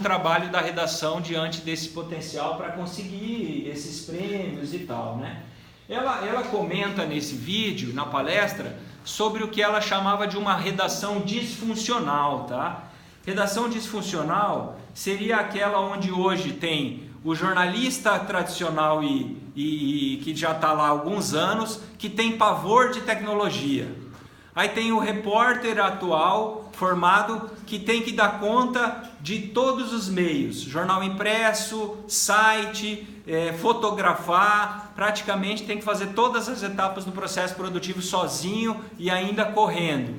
trabalho da redação diante desse potencial para conseguir esses prêmios e tal, né? Ela comenta nesse vídeo, na palestra, sobre o que ela chamava de uma redação disfuncional, tá? Redação disfuncional seria aquela onde hoje tem o jornalista tradicional e que já está lá há alguns anos, que tem pavor de tecnologia. Aí tem o repórter atual, formado, que tem que dar conta de todos os meios. Jornal impresso, site, fotografar, praticamente tem que fazer todas as etapas do processo produtivo sozinho e ainda correndo.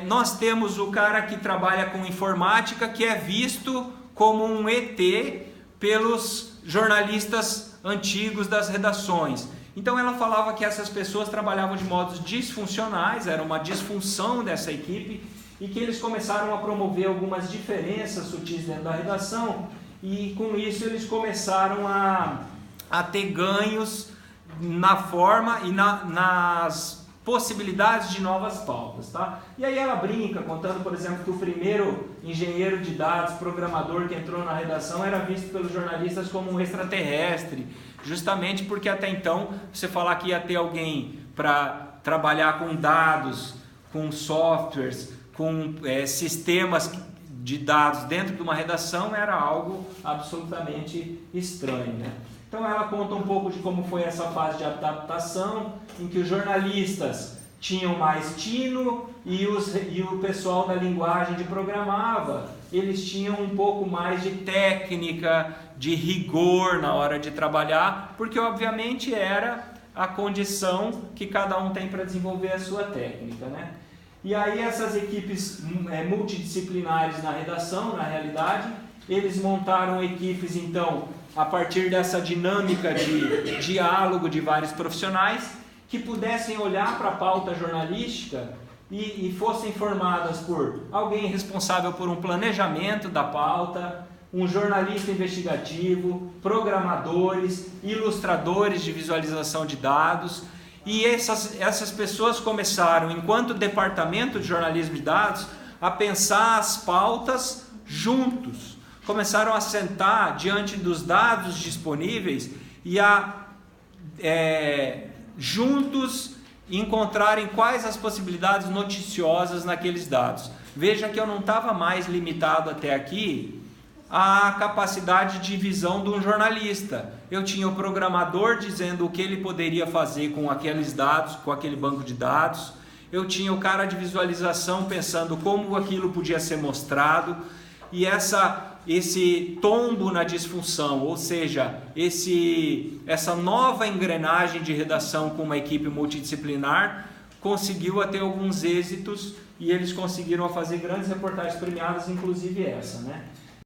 Nós temos o cara que trabalha com informática, que é visto como um ET pelos jornalistas antigos das redações. Então ela falava que essas pessoas trabalhavam de modos disfuncionais, era uma disfunção dessa equipe, e que eles começaram a promover algumas diferenças sutis dentro da redação, e com isso eles começaram a ter ganhos na forma e nas possibilidades de novas pautas, tá? E aí ela brinca, contando, por exemplo, que o primeiro engenheiro de dados, programador que entrou na redação era visto pelos jornalistas como um extraterrestre, justamente porque até então, você falar que ia ter alguém para trabalhar com dados, com softwares, com sistemas de dados dentro de uma redação era algo absolutamente estranho, né? Então ela conta um pouco de como foi essa fase de adaptação, em que os jornalistas tinham mais tino e o pessoal da linguagem de programava, eles tinham um pouco mais de técnica, de rigor na hora de trabalhar, porque obviamente era a condição que cada um tem para desenvolver a sua técnica, né? E aí essas equipes multidisciplinares na redação, na realidade, eles montaram equipes então a partir dessa dinâmica de diálogo de vários profissionais que pudessem olhar para a pauta jornalística e fossem formadas por alguém responsável por um planejamento da pauta, um jornalista investigativo, programadores, ilustradores de visualização de dados. E essas pessoas começaram, enquanto departamento de jornalismo de dados, a pensar as pautas juntos. Começaram a sentar diante dos dados disponíveis e a juntos encontrarem quais as possibilidades noticiosas naqueles dados. Veja que eu não estava mais limitado até aqui à capacidade de visão de um jornalista. Eu tinha o programador dizendo o que ele poderia fazer com aqueles dados, com aquele banco de dados. Eu tinha o cara de visualização pensando como aquilo podia ser mostrado. E esse tombo na disfunção, ou seja, essa nova engrenagem de redação com uma equipe multidisciplinar conseguiu ter alguns êxitos e eles conseguiram fazer grandes reportagens premiadas, inclusive essa, né?